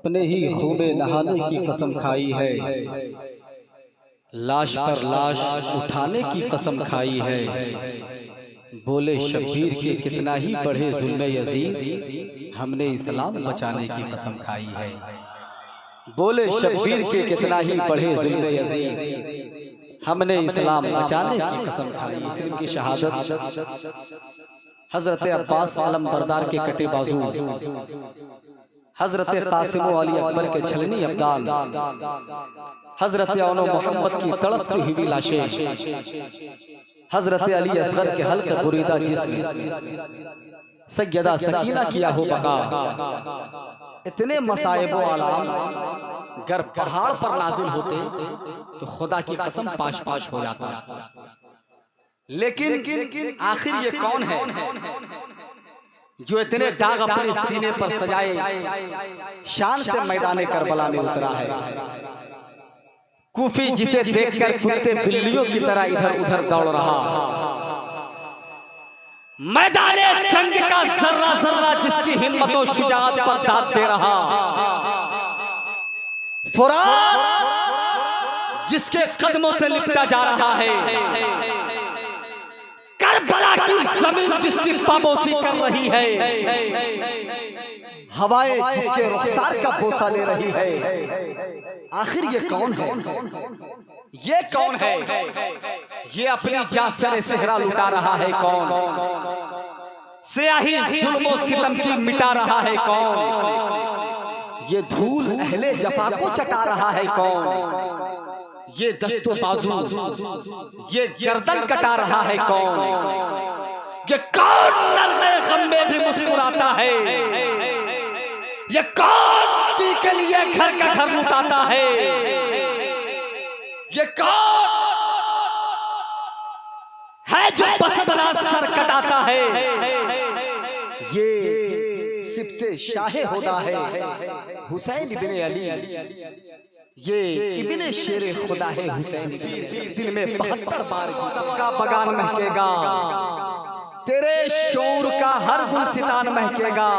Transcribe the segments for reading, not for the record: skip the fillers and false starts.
अपने ही खून में नहाने की कसम खाई है, लाश पर लाश उठाने की कसम खाई है। बोले शब्बीर के कितना ही बढ़े जुल्म यजीद, हमने इस्लाम बचाने की कसम खाई है। बोले शब्बीर के कितना ही बढ़े जुल्म यजीद, हमने इस्लाम बचाने की कसम खाई। मुस्लिम की शहादत हजरत अब्बास आलम बरदार के कटे बाजू, हजरत कासिम अली अकबर के छलनी अब्दान, हजरत औनो मोहम्मद की तड़पती हुई लाशें, हजरत अली असगर के हल्का बुरीदा जिस्म, सैयदा सकीना किया हो बका। इतने मसाइब आलाम गर पहाड़ पर नाजिल होते तो खुदा की कसम पाश पाश हो जाता। लेकिन आखिर ये कौन है जो इतने दाग अपने सीने पर सजाए शान से मैदान करबला में उतरा है? कूफी जिसे देखकर कुत्ते बिल्लियों की तरह इधर उधर दौड़ रहा, मैदाने जंग का जर्रा जर्रा जिसकी हिम्मत और शुजाअत पर दाद दे रहा, फुरात जिसके कदमों से लिपटा जा रहा है, करबला की जमीन जिसकी पाबोसी कर रही है, हवाएं जिसके रुखसार का बोसा ले रही है। आखिर ये कौन है? ये कौन है? ये अपनी जान से सेहरा लुटा रहा है कौन? स्याही जुल्म सितम की मिटा रहा है कौन? ये धूल अहले जफा को चटा रहा है कौन? ये दस्तो बाजू ये गर्दन कटा रहा है कौन? ये कौन नल्ले गम में भी मुस्कुराता है? ये कौन दी के लिए घर का घर लुटाता है? ये कौन है जो बसबला सर कटाता है? ये सिब्ते शाहे होदा है हुसैन इब्ने अली, ये इब्ने शेरे खुदा है हुसैन। दिन में 72 बार का बगान महकेगा, तेरे शौर का हर गुलसितान महकेगा।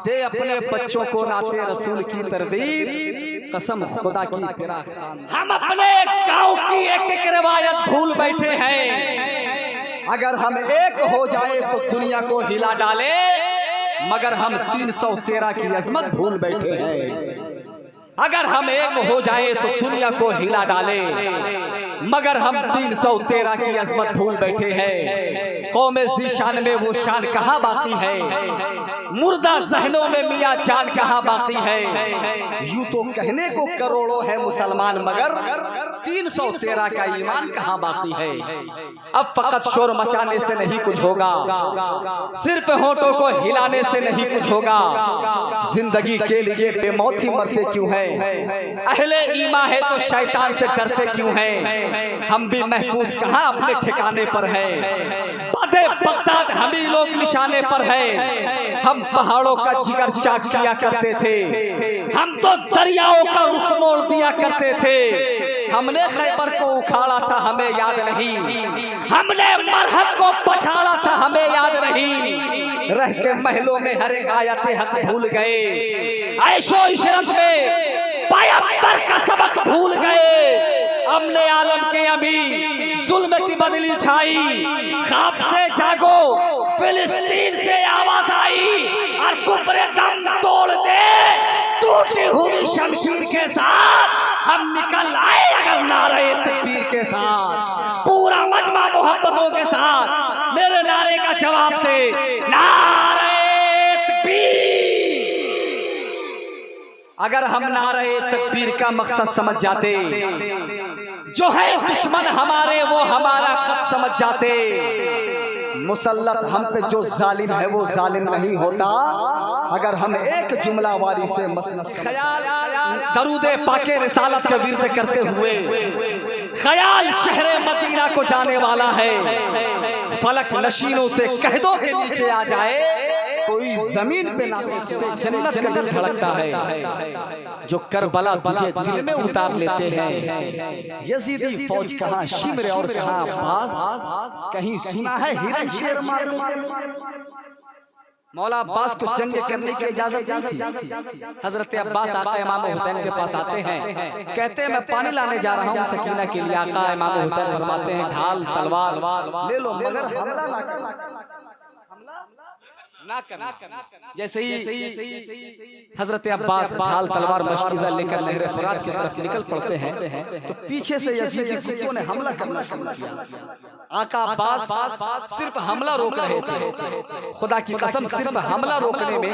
दे अपने बच्चों को नाते रसूल की तरगीब, कसम खुदा की तेरा खान। हम अपने गांव की एक एक रिवायत भूल बैठे हैं। अगर हम एक हो जाए तो दुनिया को हिला डाले, मगर हम 313 की अजमत भूल बैठे हैं। अगर हम एक हो जाए तो दुनिया को हिला डाले, मगर हम 313 की अजमत भूल बैठे हैं। कौमे ज़ीशान में वो शान कहाँ बाकी है? मुर्दा ज़हनों में मियाँ जान कहाँ बाकी है? यूं तो कहने को करोड़ों है मुसलमान, मगर 313 का ईमान कहाँ बाकी है? अब फकत शोर मचाने से नहीं कुछ होगा, सिर्फ होठों को हिलाने से नहीं कुछ होगा। जिंदगी के लिए बेमौत ही मरते क्यों हैं? अहले ईमा है तो शैतान से डरते क्यों हैं? हम भी महफूज कहाँ अपने ठिकाने पर हैं? बदे बगदाद हम ही लोग निशाने पर हैं। हम पहाड़ों का जिगर चाक किया करते थे, हम तो दरियाओं का रुख मोड़ दिया करते थे। हमने खैबर को उखाड़ा था हमें याद नहीं, हमने मरहब को पछाड़ा था हमें याद नहीं। रह के महलों में हर एक आयते हक भूल गए, ऐशो इशरत में पैगंबर का सबक भूल गए। अमने आलम के अभी जुल्म की बदली छाई, ख्वाब से जागो फिलिस्तीन से आवाज आई, और कुफर दम तोड़ दे टूटी हुई शमशीर के साथ हम निकल आए अगर नारे तकबीर के साथ। पूरा मजमा मोहब्बतों के साथ मेरे नारे का जवाब दे, नारे तकबीर। अगर हम नारे तकबीर का मकसद समझ जाते, जो है दुश्मन हमारे वो हमारा कद समझ जाते। मुसल्लत हम पे जो जालिम है वो जालिम नहीं होता, अगर हम एक जुमला वारी से ख्याल दरूदे पाके रिसालत का विर्द करते हुए ख्याल शहरे मदीना को जाने वाला है। फलक नशीनों से कह दो के नीचे आ जाए, कोई जमीन पे ना जन्नत का दिल धड़कता है। जो करबला तुझे दिल में उतार लेते हैं, यजीदी फौज कहाँ शिमर और कहाँ अब्बास, कहीं सुना है हिरन शेर मारने? मौला अब्बास को जंग करने की इजाजत नहीं थी। हजरत अब्बास आका इमाम हुसैन के पास आते हैं, कहते हैं मैं पानी लाने जा रहा हूँ सकीना के लिए। आका इमाम हुसैन फरमाते हैं ढाल तलवार ले लो, मगर हमला ना करना। जैसे ही हजरत अब्बास ढाल तलवार मशकीज़ा लेकर नहर फुरात की तरफ निकल पड़ते हैं तो पीछे से यजीदी कुत्तों ने हमला करना शुरू किया। आका अब्बास सिर्फ हमला रोक रहे थे। खुदा की कसम सिर्फ हमला रोकने में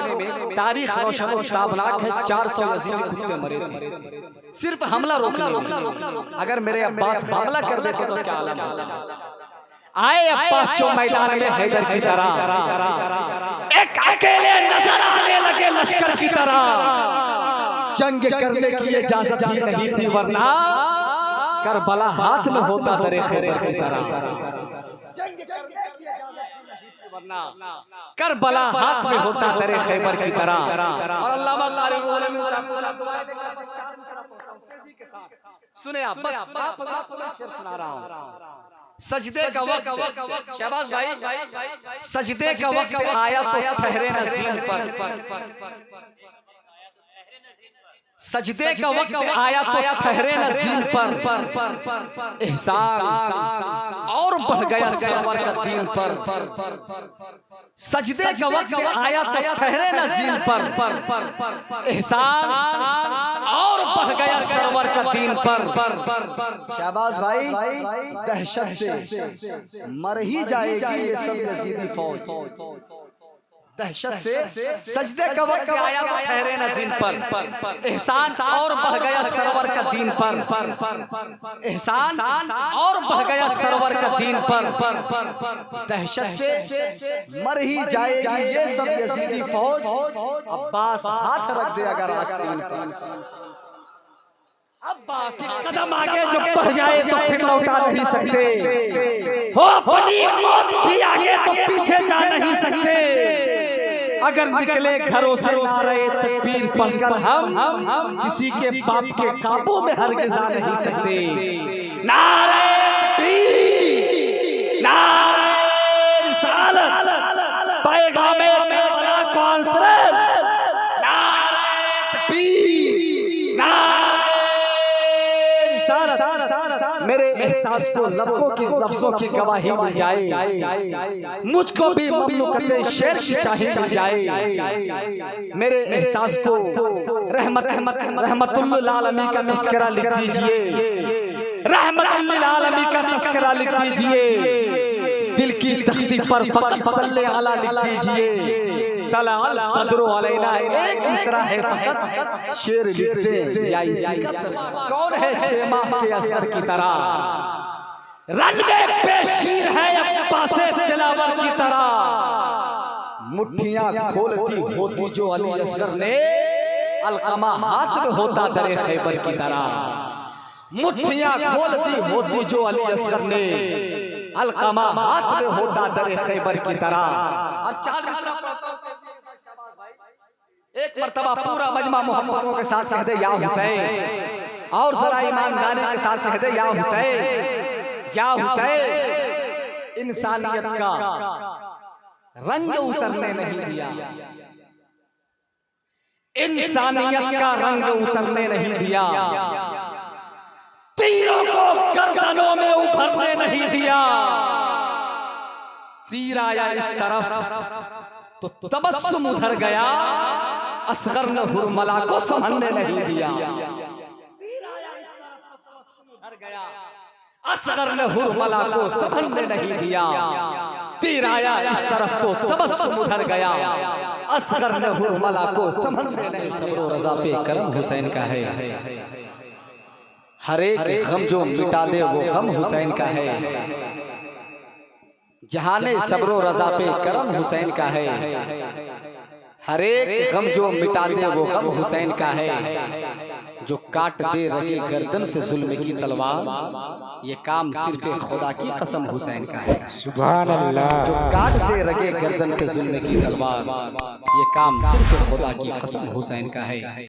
तारीख रोशन ताबनाक है। 400 यजीदी कुत्ते मरे थे सिर्फ हमला रोकने में। अगर मेरे अब्बास हमला कर देते तो क्या आलम होता। आए अब्बास जो मैदान में हैदर की तरह एक अकेले नजर आने लगे लश्कर की तरह। जंग करने की इजाजत ही नहीं थी, वरना करबला हाथ में होता दरे खैबर की तरह। करबला हाथ में होता दरे खैबर की तरह। और अल्लामा कारी रूहुल अमीन सुने आप, बस सुना रहा हूँ। सजदे का वक्त, शहबाज भाई, सजदे का वक्त आया तो ठहरे नज़ीम पर। सजदे का वक्त आया तो ठहरे नज़ीम पर। एहसान और बढ़ गया सरवर का दीन पर। सजदे का वक्त आया तो ठहरे नज़ीम पर। एहसान और बढ़ गया सरवर का दीन पर। शाबाश भाई, दहशत से मर ही जाएगी ये सब यजीदी फौज। दहशत से सजदे का वक्त आया तो ठहरे नज़ीम पर। एहसान और बढ़ गया सरवर का दीन पर। एहसान और बढ़ गया सरवर का दीन पर। दहशत से मर ही जाएगी ये सब यजीदी फौज। अब्बास हाथ रख दे अगर आस्तीन पर। अब्बास कदम आगे जो बढ़ जाए तो फिर लौटा नहीं सकते। हो अपनी मौत भी आगे तो पीछे जा नहीं सकते। अगर निकले घरों से नारे तकबीर पढ़कर हम किसी के बाप के काबू में हरगिज़ आ नहीं सकते। नारे तकबीर, नारे रिसालत, पैगामे करबला कॉन्फ्रेंस, नारे तकबीर, नारे रिसालत। मेरे एहसास को लफ्ज़ों की गवाही मिल जाए, मुझको भी ममलुकते शेर की शाही मिल जाए। मेरे एहसास को रहमतुल लिल आलमीन का तज़किरा लिख दीजिए। रहमतुल लिल आलमीन का तज़किरा लिख दीजिए। दिल की तख्ती पर फकत सल्ले अला लिख दीजिए। तला बद्रु अलैना एक मिसरा है फकत, शेर लिखते या इसी कौन है 6 माह के असर की तरह। रन में पेशीर है अब्बास दिलावर की तरह। मुट्ठियां खोलती होती जो अली असगर ने, अलकमा हाथ में होता दरे खैबर की तरह। मुट्ठियां खोलती होती जो अली असगर ने, अलकमा हाथ में होता दरे खैबर की तरह। और 4 एक मर्तबा पूरा मजमा मोहब्बतों के साथ कह दे या हुसैन, और जरा ईमानदारी के साथ कह दे या हुसैन, या हुसैन। इंसानियत का रंग उतरने नहीं दिया, इंसानियत का रंग उतरने नहीं दिया। तीरों को गर्दनों में उभरने नहीं दिया। तीर आया इस तरफ तो तबस्सुम उधर गया, असगर ने हुरमला को संभलने नहीं दिया। असगर ने हुरमला को संभलने नहीं दिया। तीर आया इस तरफ तो तबस्सुम उधर गया, असगर ने हुरमला को संभलने नहीं। सब्र रज़ा पे करम हुसैन का है, हर एक गम जो मिटा दे वो गम हुसैन का है। जहाने सब्र रज़ा पे करम हुसैन का है, हर एक गम जो मिटा दे वो गम हुसैन का है। जो काट दे रगे गर्दन से जुल्म की तलवार, ये काम सिर्फ खुदा की कसम हुसैन का है। सुभान अल्लाह। जो काट दे रगे गर्दन से जुल्म की तलवार, ये काम सिर्फ खुदा की कसम हुसैन का है।